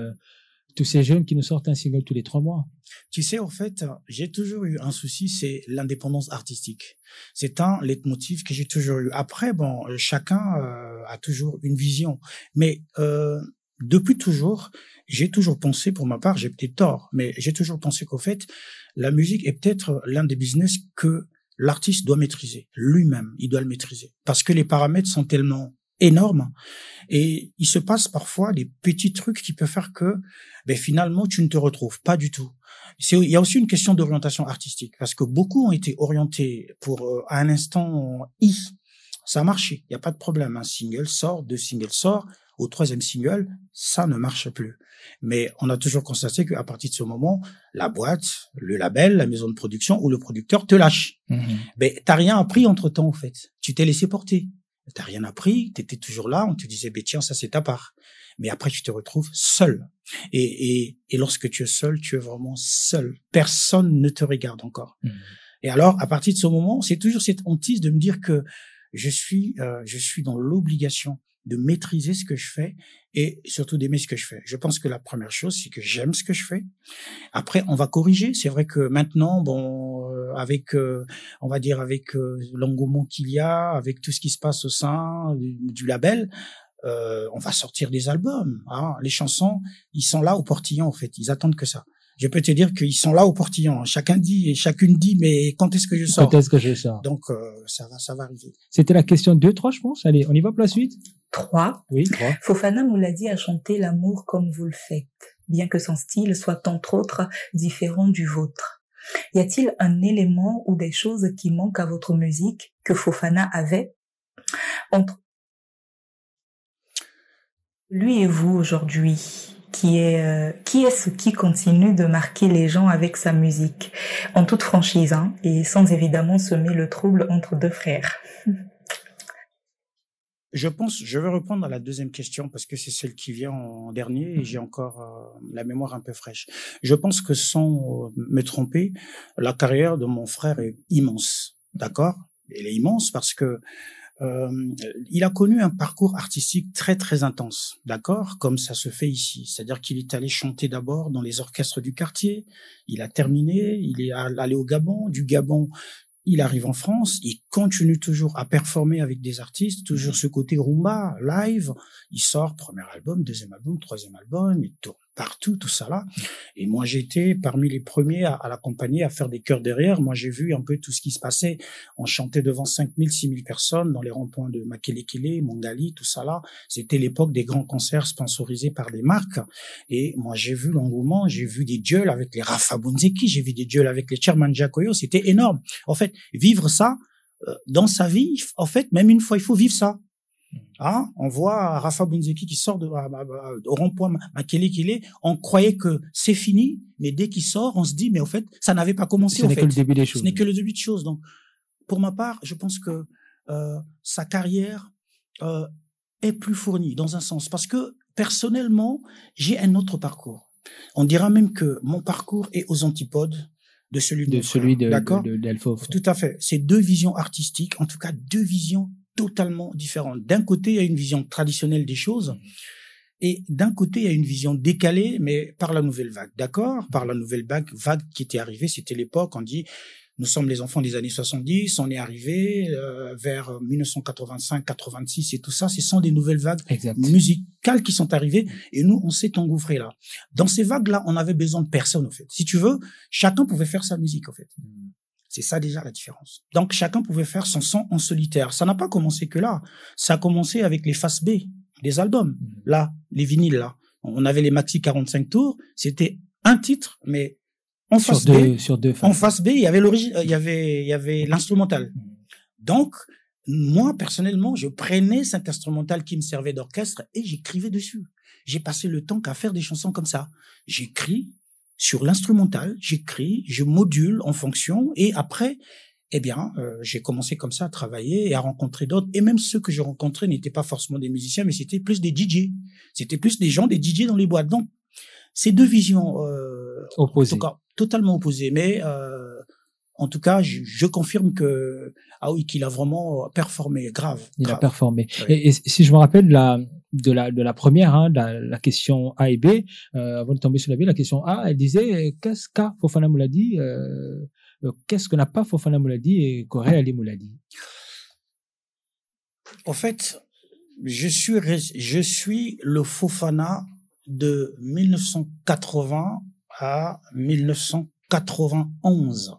tous ces jeunes qui nous sortent un single tous les 3 mois. Tu sais, en fait, j'ai toujours eu un souci, c'est l'indépendance artistique. C'est un leitmotiv que j'ai toujours eu. Après, chacun a toujours une vision. Mais depuis toujours, j'ai toujours pensé, pour ma part, j'ai peut-être tort, mais j'ai toujours pensé qu'au fait, la musique est peut-être l'un des business que l'artiste doit maîtriser. Lui-même, il doit le maîtriser. Parce que les paramètres sont tellement énormes et il se passe parfois des petits trucs qui peuvent faire que finalement, tu ne te retrouves pas du tout. Il y a aussi une question d'orientation artistique parce que beaucoup ont été orientés pour à un instant ça a marché, il n'y a pas de problème. Un single sort, 2 singles sortent, au 3e single, ça ne marche plus. Mais on a toujours constaté qu'à partir de ce moment, la boîte, le label, la maison de production ou le producteur te lâche. T'as rien appris entre-temps, en fait. Tu t'es laissé porter. T'as rien appris, t'étais toujours là, on te disait, tiens, ça c'est ta part. Mais après, tu te retrouves seul. Et lorsque tu es seul, tu es vraiment seul. Personne ne te regarde encore. Et alors, à partir de ce moment, c'est toujours cette hantise de me dire que je suis dans l'obligation de maîtriser ce que je fais et surtout d'aimer ce que je fais. Je pense que la première chose, c'est que j'aime ce que je fais. Après, on va corriger. C'est vrai que maintenant, avec l'engouement qu'il y a, avec tout ce qui se passe au sein du label, on va sortir des albums. Les chansons, ils sont là au portillon, en fait. Ils attendent que ça. Je peux te dire qu'ils sont là au portillon. Chacune dit, mais quand est-ce que je sors? Quand est-ce que je sors? Donc, ça va arriver. C'était la question 2-3, je pense. Allez, on y va pour la suite? 3. Oui, 3. Fofana Mouladi a chanté l'amour comme vous le faites, bien que son style soit entre autres différent du vôtre. Y a-t-il un élément ou des choses qui manquent à votre musique que Fofana avait entre lui et vous aujourd'hui? Qui est ce qui continue de marquer les gens avec sa musique, en toute franchise, et sans évidemment semer le trouble entre 2 frères. Je vais répondre à la deuxième question parce que c'est celle qui vient en dernier et j'ai encore la mémoire un peu fraîche. Je pense que sans me tromper, la carrière de mon frère est immense, d'accord? Elle est immense parce que il a connu un parcours artistique très très intense, d'accord, comme ça se fait ici. C'est-à-dire qu'il est allé chanter d'abord dans les orchestres du quartier, il a terminé, il est allé au Gabon, du Gabon il arrive en France, il continue toujours à performer avec des artistes, toujours ce côté rumba, live, il sort premier album, deuxième album, troisième album, il tourne partout, tout ça là. Et moi, j'étais parmi les premiers à l'accompagner, à faire des chœurs derrière. Moi, j'ai vu un peu tout ce qui se passait. On chantait devant 5000, 6000 personnes dans les ronds-points de Makelekele, Mongali, tout ça là. C'était l'époque des grands concerts sponsorisés par des marques. Et moi, j'ai vu l'engouement, j'ai vu des duels avec les Rafa Bunzeki, j'ai vu des duels avec les Chairman Jakoyo. C'était énorme. En fait, vivre ça, dans sa vie, en fait, même une fois, il faut vivre ça. On voit Rafa Bunzeki qui sort au rond-point Makelekele, on croyait que c'est fini, mais dès qu'il sort, on se dit, mais au fait, ça n'avait pas commencé. Ce n'est que le début des choses. Ce n'est que le début des choses. Donc, pour ma part, je pense que sa carrière est plus fournie dans un sens, parce que personnellement, j'ai un autre parcours. On dira même que mon parcours est aux antipodes de celui d'Elfo. Tout à fait. C'est 2 visions artistiques, en tout cas 2 visions totalement différentes. D'un côté, il y a une vision traditionnelle des choses Et d'un côté, il y a une vision décalée, mais par la nouvelle vague. D'accord? Par la nouvelle vague qui était arrivée, c'était l'époque, on dit, nous sommes les enfants des années 70, on est arrivé vers 1985, 86 et tout ça. Ce sont des nouvelles vagues musicales qui sont arrivées et nous, on s'est engouffrés là. Dans ces vagues-là, on avait besoin de personne, en fait. Si tu veux, chacun pouvait faire sa musique, en fait. C'est ça déjà la différence. Donc, chacun pouvait faire son son en solitaire. Ça n'a pas commencé que là. Ça a commencé avec les faces B des albums. Là, les vinyles, là. On avait les maxi 45 tours. C'était un titre, mais en face B, en face B, il y avait l'origine, il y avait l'instrumental. Donc, moi, personnellement, je prenais cet instrumental qui me servait d'orchestre et j'écrivais dessus. J'ai passé le temps qu'à faire des chansons comme ça. J'écris sur l'instrumental, j'écris, je module en fonction et après, eh bien, j'ai commencé comme ça à travailler et à rencontrer d'autres. Et même ceux que je rencontrais n'étaient pas forcément des musiciens, mais c'était plus des DJ. C'était plus des gens, des DJ dans les boîtes. Donc, ces deux visions opposées. En tout cas, totalement opposées. Mais en tout cas, je confirme que qu'il a vraiment performé, grave. Il a performé. Ouais. Et si je me rappelle de la première, la question A et B, avant de tomber sur la B, la question A, elle disait qu'est-ce qu'a Fofana Mouladi, qu'est-ce que n'a pas Fofana Mouladi et qu'aurait Ali Mouladi. En fait, je suis le Fofana de 1980 à 1991.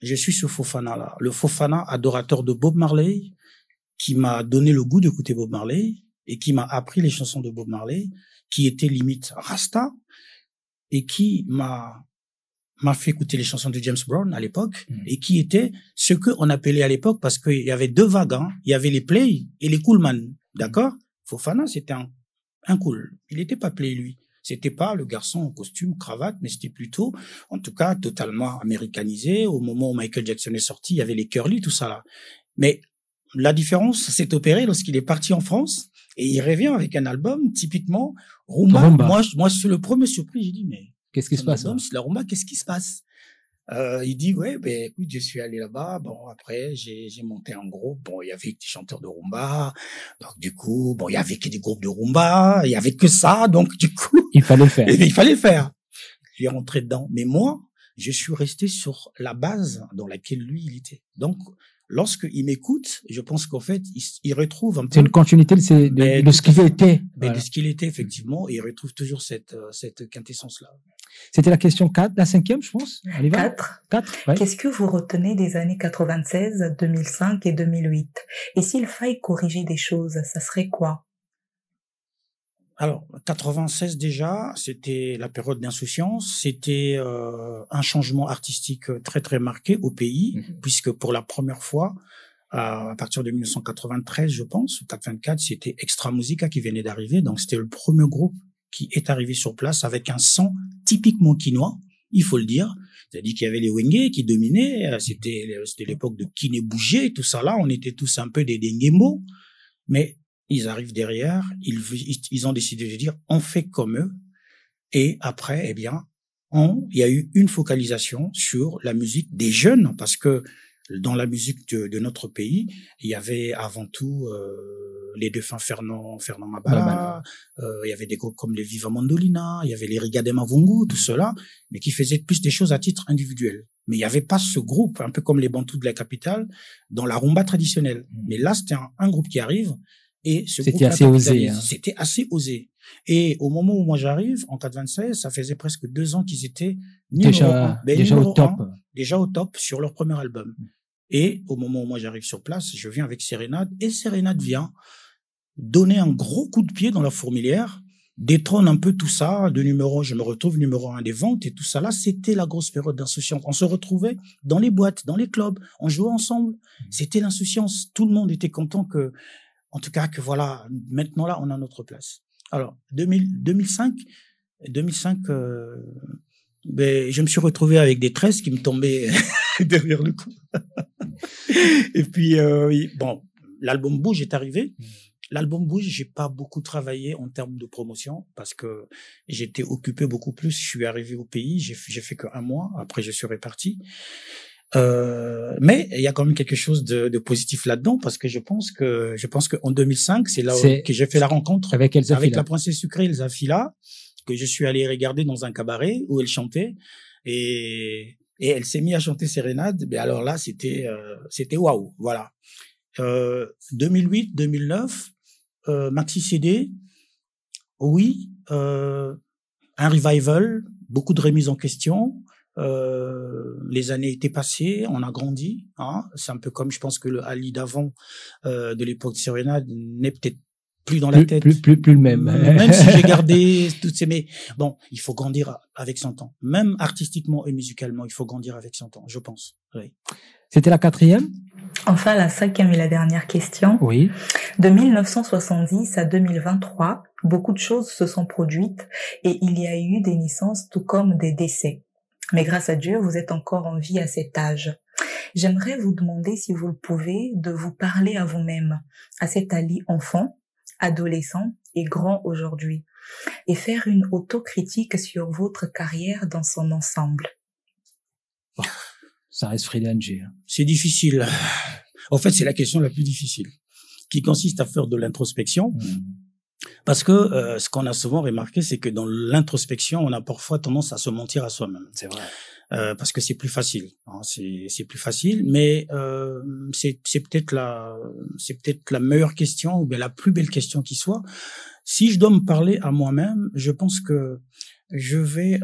Je suis ce Fofana-là, le Fofana adorateur de Bob Marley, qui m'a donné le goût d'écouter Bob Marley et qui m'a appris les chansons de Bob Marley, qui était limite Rasta et qui m'a fait écouter les chansons de James Brown à l'époque et qui était ce qu'on appelait à l'époque, parce qu'il y avait deux vagues, il y avait les play et les coolman, d'accord? Fofana, c'était un cool. Il n'était pas play, lui. C'était pas le garçon en costume, cravate, mais c'était plutôt, en tout cas, totalement américanisé. Au moment où Michael Jackson est sorti, il y avait les curly, tout ça là. Mais la différence s'est opérée lorsqu'il est parti en France et il revient avec un album typiquement rumba. Moi, je suis le premier surpris. J'ai dit, mais qu'est-ce qui se passe? C'est la rumba, qu'est-ce qui se passe? Il dit, ouais, ben, écoute, je suis allé là-bas. Bon, après, j'ai monté un groupe. Bon, il y avait des chanteurs de rumba. Donc, du coup, bon, il y avait que des groupes de rumba. Il y avait que ça. Donc, du coup. Il fallait le faire. Il fallait le faire. Je suis rentré dedans. Mais moi, je suis resté sur la base dans laquelle lui, il était. Donc, lorsqu'il m'écoute, je pense qu'en fait, il retrouve un peu. C'est une continuité de ce qu'il était. Voilà. De ce qu'il était, effectivement. Et il retrouve toujours cette quintessence-là. C'était la question 4, la 5e, je pense. 4. Ouais. Qu'est-ce que vous retenez des années 96, 2005 et 2008? Et s'il faille corriger des choses, ça serait quoi? Alors, 96 déjà, c'était la période d'insouciance. C'était un changement artistique très très marqué au pays, puisque pour la première fois, à partir de 1993, je pense, ou 84, c'était Extra Musica qui venait d'arriver. Donc, c'était le premier groupe qui est arrivé sur place avec un son typiquement quinois, il faut le dire. C'est-à-dire qu'il y avait les Wenge qui dominaient. C'était l'époque de Kiné Bougé, tout ça là. On était tous un peu des Ngemo. Mais ils arrivent derrière, ils ont décidé de dire, on fait comme eux. Et après, eh bien, il y a eu une focalisation sur la musique des jeunes, parce que dans la musique de notre pays, il y avait avant tout les défunts Fernand Mabala, il y avait des groupes comme les Viva Mandolina, il y avait les Rigade Mavungu, tout cela, mais qui faisaient plus des choses à titre individuel. Mais il n'y avait pas ce groupe, un peu comme les Bantous de la capitale, dans la rumba traditionnelle. Mais là, c'était un groupe qui arrive, et ce groupe assez osé. C'était assez osé. Et au moment où moi j'arrive, en 96, ça faisait presque 2 ans qu'ils étaient déjà au top. Déjà au top sur leur premier album. Et au moment où moi j'arrive sur place, je viens avec Sérénade, et Sérénade vient donner un gros coup de pied dans la fourmilière, détrône un peu tout ça, je me retrouve numéro 1 des ventes et tout ça là, c'était la grosse période d'insouciance. On se retrouvait dans les boîtes, dans les clubs, on jouait ensemble. C'était l'insouciance. Tout le monde était content en tout cas que voilà, maintenant là, on a notre place. Alors, 2005, je me suis retrouvé avec des tresses qui me tombaient derrière le cou. Et puis, bon, l'album Bouge est arrivé. L'album Bouge, j'ai pas beaucoup travaillé en termes de promotion parce que j'étais occupé beaucoup plus. Je suis arrivé au pays, j'ai fait que 1 mois. Après, je suis reparti. Mais il y a quand même quelque chose de positif là-dedans parce que je pense que en 2005, c'est là que j'ai fait la rencontre avec la princesse sucrée Elsa Fila, que je suis allé regarder dans un cabaret où elle chantait et elle s'est mise à chanter Sérénade. Mais alors là, c'était waouh, voilà. 2008, 2009, maxi CD, oui, un revival, beaucoup de remises en question. Les années étaient passées, on a grandi. Hein. C'est un peu comme, je pense que le Ali d'avant, de l'époque de Sérénade, n'est peut-être plus dans la tête. Plus le même. Même si j'ai gardé toutes ces... Mais bon, il faut grandir avec son temps. Même artistiquement et musicalement, il faut grandir avec son temps, je pense. Oui. C'était la 4e? Enfin, la 5e et la dernière question. Oui. De 1970 à 2023, beaucoup de choses se sont produites et il y a eu des naissances tout comme des décès. Mais grâce à Dieu, vous êtes encore en vie à cet âge. J'aimerais vous demander, si vous le pouvez, de vous parler à vous-même, à cet Ali enfant, adolescent et grand aujourd'hui, et faire une autocritique sur votre carrière dans son ensemble. Ça reste Freddy Ndjé. C'est difficile. En fait, c'est la question la plus difficile, qui consiste à faire de l'introspection. Parce que ce qu'on a souvent remarqué, c'est que dans l'introspection, on a parfois tendance à se mentir à soi-même. C'est vrai. Parce que c'est plus facile. Hein, c'est plus facile, mais c'est peut-être la meilleure question ou bien la plus belle question qui soit. Si je dois me parler à moi-même, je pense que je vais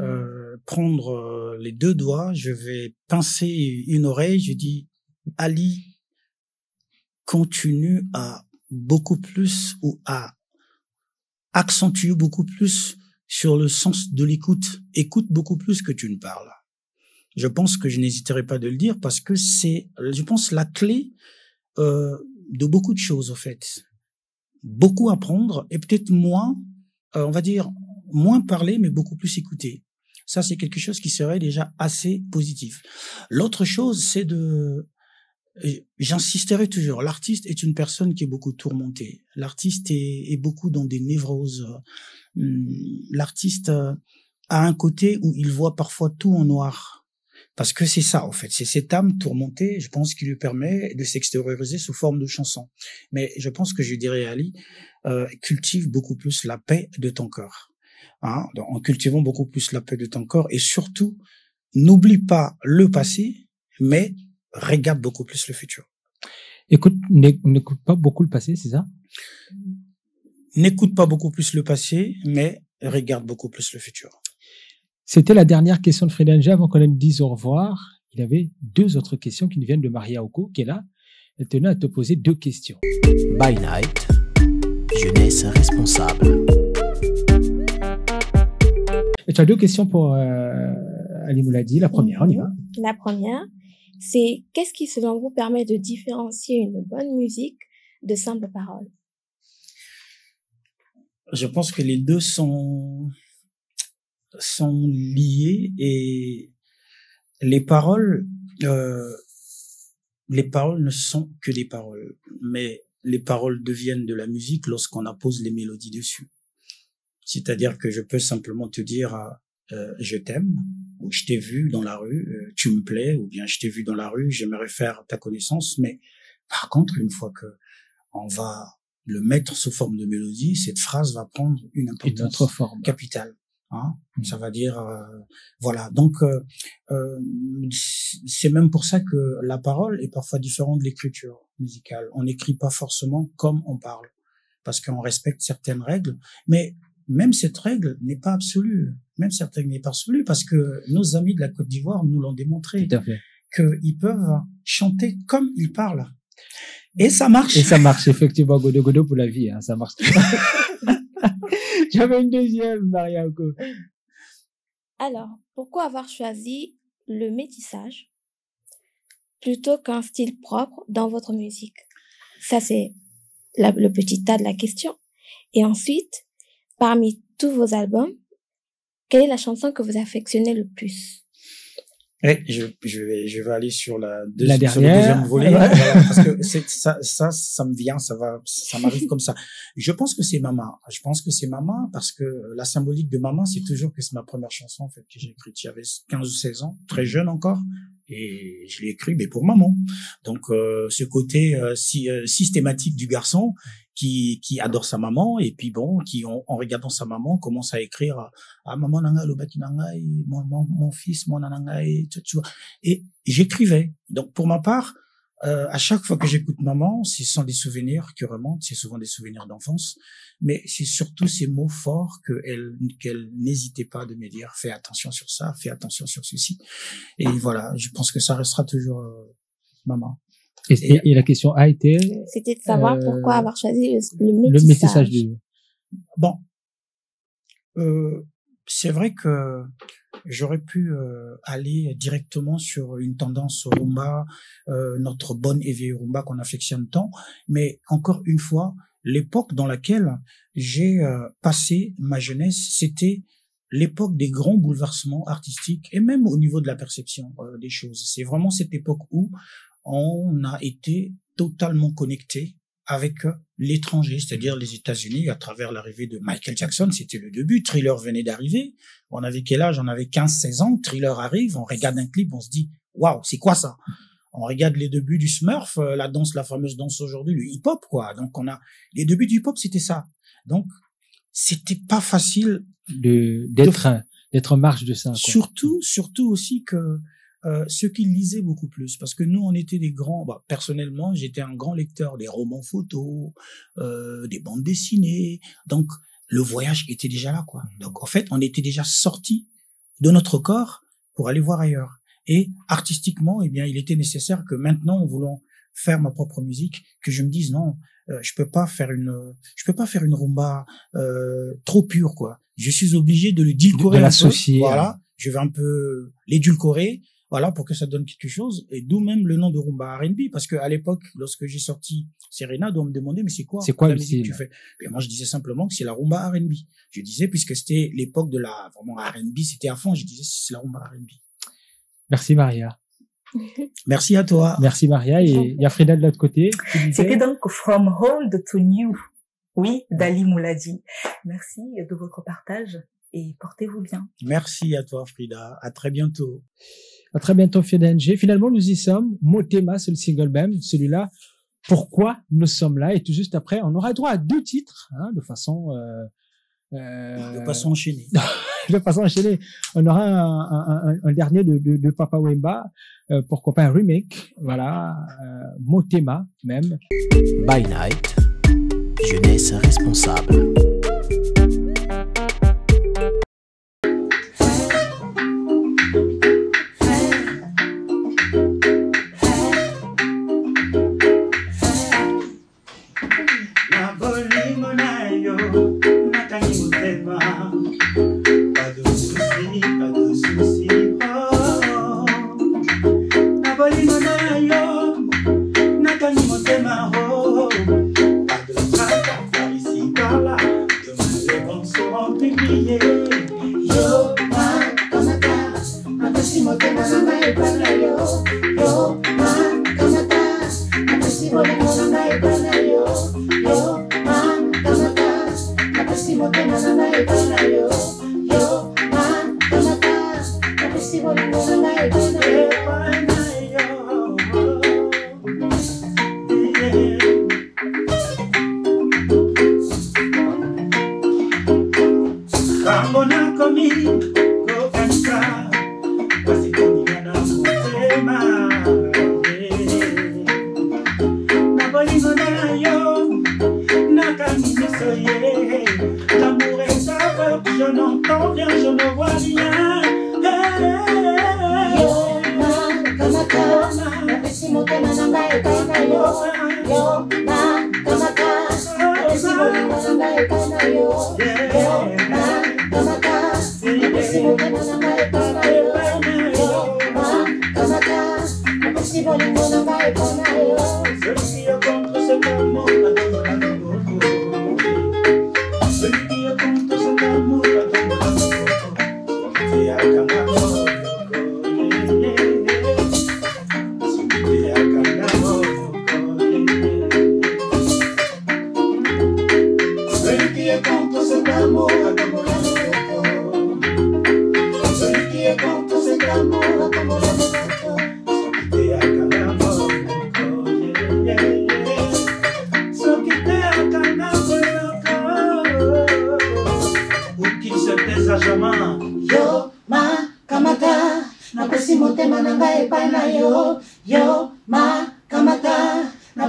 prendre les deux doigts, je vais pincer une oreille, je dis Ali, continue à beaucoup plus ou à accentuer beaucoup plus sur le sens de l'écoute. Écoute beaucoup plus que tu ne parles. Je pense que je n'hésiterai pas de le dire parce que c'est, je pense, la clé de beaucoup de choses, au fait. Beaucoup apprendre et peut-être moins, on va dire, moins parler, mais beaucoup plus écouter. Ça, c'est quelque chose qui serait déjà assez positif. L'autre chose, c'est j'insisterai toujours, l'artiste est une personne qui est beaucoup tourmentée. L'artiste est beaucoup dans des névroses. L'artiste a un côté où il voit parfois tout en noir. Parce que c'est ça, en fait. C'est cette âme tourmentée, je pense, qui lui permet de s'extérioriser sous forme de chanson. Mais je pense que je dirais à Ali, cultive beaucoup plus la paix de ton cœur. Hein? Donc, en cultivant beaucoup plus la paix de ton corps et surtout, n'oublie pas le passé, mais regarde beaucoup plus le futur. Écoute, n'écoute pas beaucoup le passé, c'est ça? N'écoute pas beaucoup plus le passé, mais regarde beaucoup plus le futur. C'était la dernière question de Freddy Ndjé avant qu'on lui dise au revoir. Il y avait 2 autres questions qui nous viennent de Maria Oko, qui est là. Elle tenait à te poser 2 questions. By Night, jeunesse responsable. Et tu as 2 questions pour Ali Mouladi. La première, on y va. La première, c'est qu'est-ce qui, selon vous, permet de différencier une bonne musique de simples paroles? Je pense que les deux sont liés et les paroles ne sont que des paroles, mais les paroles deviennent de la musique lorsqu'on appose les mélodies dessus. C'est-à-dire que je peux simplement te dire je t'aime, ou je t'ai vu dans la rue, tu me plais, ou bien je t'ai vu dans la rue, j'aimerais faire ta connaissance, mais par contre, une fois que on va le mettre sous forme de mélodie, cette phrase va prendre une importance capitale. Hein, ça va dire voilà. Donc c'est même pour ça que la parole est parfois différente de l'écriture musicale. On n'écrit pas forcément comme on parle parce qu'on respecte certaines règles, mais même cette règle n'est pas absolue. Même cette règle n'est pas absolue parce que nos amis de la Côte d'Ivoire nous l'ont démontré qu'ils peuvent chanter comme ils parlent. Et ça marche. Et ça marche effectivement, Godo pour la vie, hein, ça marche. J'avais une deuxième, Maria Oko. Alors, pourquoi avoir choisi le métissage plutôt qu'un style propre dans votre musique? Ça, c'est le petit tas de la question. Et ensuite, parmi tous vos albums, quelle est la chanson que vous affectionnez le plus? Je vais aller sur la sur le deuxième volet, voilà, parce que ça me vient, ça m'arrive comme ça. Je pense que c'est Mama. Je pense que c'est Mama parce que la symbolique de Mama, c'est toujours que c'est ma première chanson, en fait, que j'ai écrite. J'avais 15 ou 16 ans, très jeune encore. Et je l'ai écrit, mais pour maman. Donc, ce côté systématique du garçon qui adore sa maman, et puis bon, qui en regardant sa maman commence à écrire à maman nanga lobaki nanga, mon fils, mon nanga, et tu vois. Et j'écrivais. Donc, pour ma part, à chaque fois que j'écoute maman, ce sont des souvenirs qui remontent, c'est souvent des souvenirs d'enfance, mais c'est surtout ces mots forts qu'elle n'hésitait pas de me dire, fais attention sur ça, fais attention sur ceci. Et voilà, je pense que ça restera toujours maman. Et la question a été... C'était de savoir pourquoi avoir choisi le métissage. Bon, c'est vrai que j'aurais pu aller directement sur une tendance rumba, notre bonne et vieille rumba qu'on affectionne tant, mais encore une fois, l'époque dans laquelle j'ai passé ma jeunesse, c'était l'époque des grands bouleversements artistiques et même au niveau de la perception des choses. C'est vraiment cette époque où on a été totalement connecté avec l'étranger, c'est-à-dire les États-Unis, à travers l'arrivée de Michael Jackson. C'était le début. Thriller venait d'arriver. On avait quel âge? On avait 15-16 ans. Thriller arrive. On regarde un clip. On se dit, waouh, c'est quoi ça? On regarde les débuts du Smurf, la danse, la fameuse danse aujourd'hui, le hip-hop, quoi. Donc, les débuts du hip-hop, c'était ça. Donc, c'était pas facile d'être en marge de ça, quoi. Surtout aussi que, ceux qui lisaient beaucoup plus, parce que nous on était des grands, personnellement j'étais un grand lecteur des romans photos, des bandes dessinées, donc le voyage était déjà là, quoi. Donc en fait on était déjà sortis de notre corps pour aller voir ailleurs, et artistiquement eh bien il était nécessaire que maintenant, en voulant faire ma propre musique, que je me dise non, je peux pas faire une rumba trop pure, quoi. Je suis obligé de le édulcorer, de l'associer, voilà, je vais un peu l'édulcorer, voilà, pour que ça donne quelque chose, et d'où même le nom de rumba R&B, parce que à l'époque, lorsque j'ai sorti Serena, on me demandait, mais c'est quoi la musique que tu fais? Et moi, je disais simplement que c'est la rumba R&B. Je disais, puisque c'était l'époque de la, vraiment R&B, c'était à fond, je disais, c'est la rumba R&B. Merci Maria. Merci à toi. Merci Maria, et il y a Frida de l'autre côté. C'était donc From Old to New. Oui, Dali Mouladi. Merci de votre partage et portez-vous bien. Merci à toi Frida. À très bientôt. À très bientôt, FDNG. Finalement, nous y sommes. Motema, c'est le single même. Celui-là, pourquoi nous sommes là? Et tout juste après, on aura droit à 2 titres, hein, de façon enchaînée. De façon enchaînée. On aura un dernier de Papa Wemba. Pourquoi pas un remake? Voilà. Motema, même. By Night. Jeunesse responsable. Celui qui est contre ce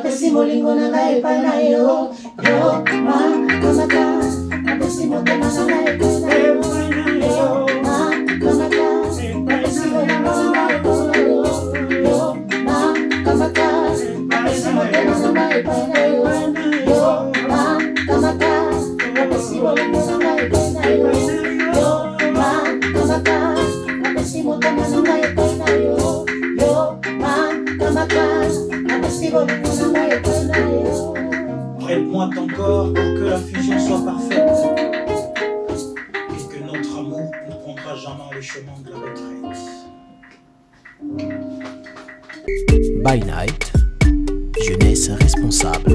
napesi molingo na ngai epai na yo yo ma kamata napesi motema na ngai epai na yo yo ma kamata napesi molingo na ngai epai na yo yo ma kamata napesi motema na ngai epai na yo yo ma kamata napesi molingo na ngai epai na yo yo ma kamata napesi motema na ngai epai na yo yo ma kamata napesi molingo na ngai epai na yo. Prête-moi ton corps pour que la fusion soit parfaite et que notre amour ne prendra jamais le chemin de la retraite. By Night, jeunesse responsable.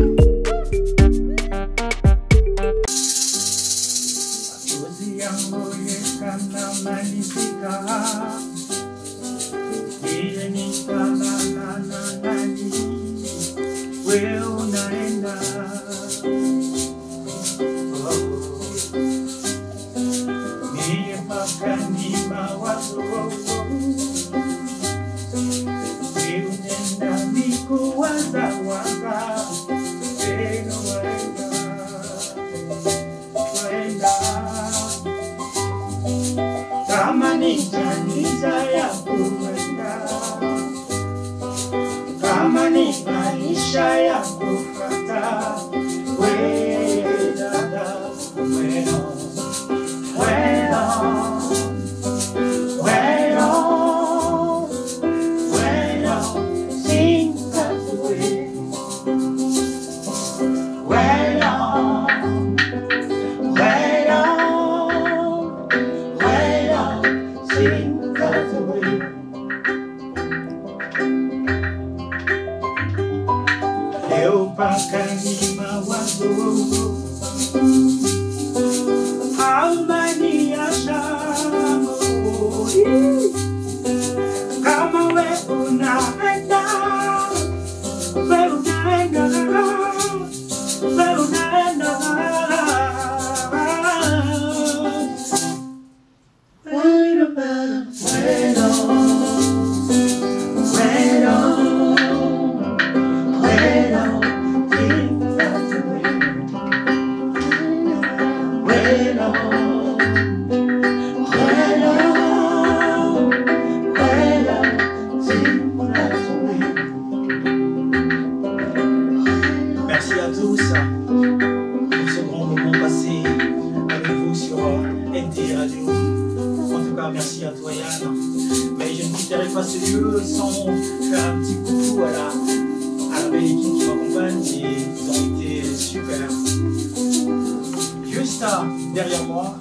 Derrière moi,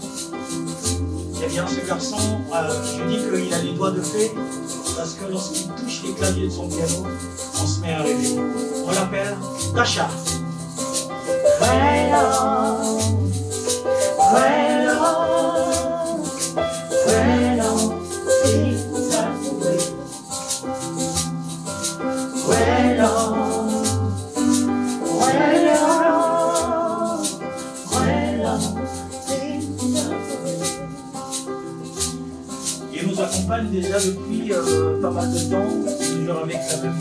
eh bien ce garçon, je dis qu'il a les doigts de fée parce que lorsqu'il touche les claviers de son piano, on se met à rêver. On l'appelle Tasha. Déjà depuis pas mal de temps, toujours avec la même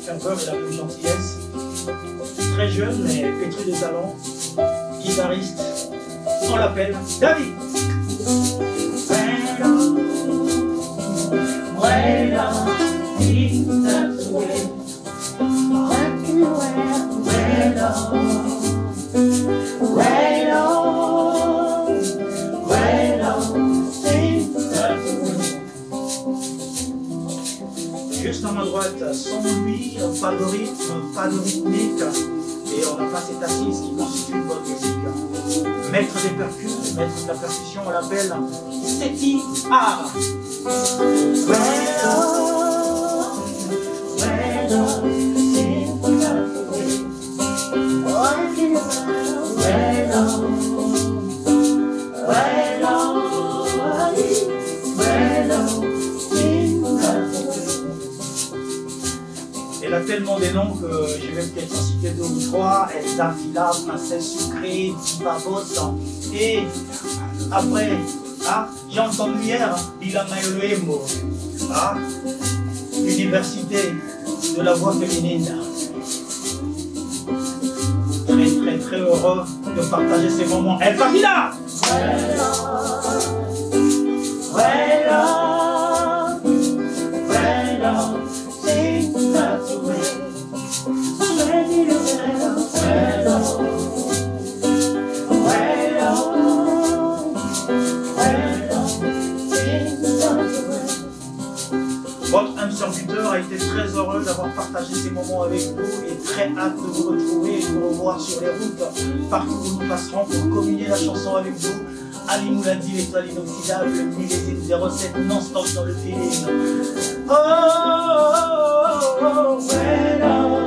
ferveur et la même gentillesse. Très jeune mais pétri de talent, guitariste, on l'appelle David. Juste à ma droite, sans lui, pas de rythme, pas de rythmique, et on n'a pas cette assise qui constitue une bonne musique. Maître des percussions, maître de la percussion, on l'appelle Seti A. Elle a tellement des noms que je vais peut-être en citer 2 ou 3. Elsa Fila, Princesse Sucrée, Diva Boss. Et après, j'ai entendu hier, Lila Mayoloembo. Université de la voix féminine. heureux de partager ces moments. El Famila! Votre âme serviteur a été très heureux d'avoir partagé ces moments avec vous et très hâte de vous retrouver et de vous revoir sur les routes partout où nous passerons pour communier la chanson avec vous. Ali nous l'a dit, l'étoile inoxydable, millésime 07 non-stop dans le feeling. Oh, oh, oh, oh, oh,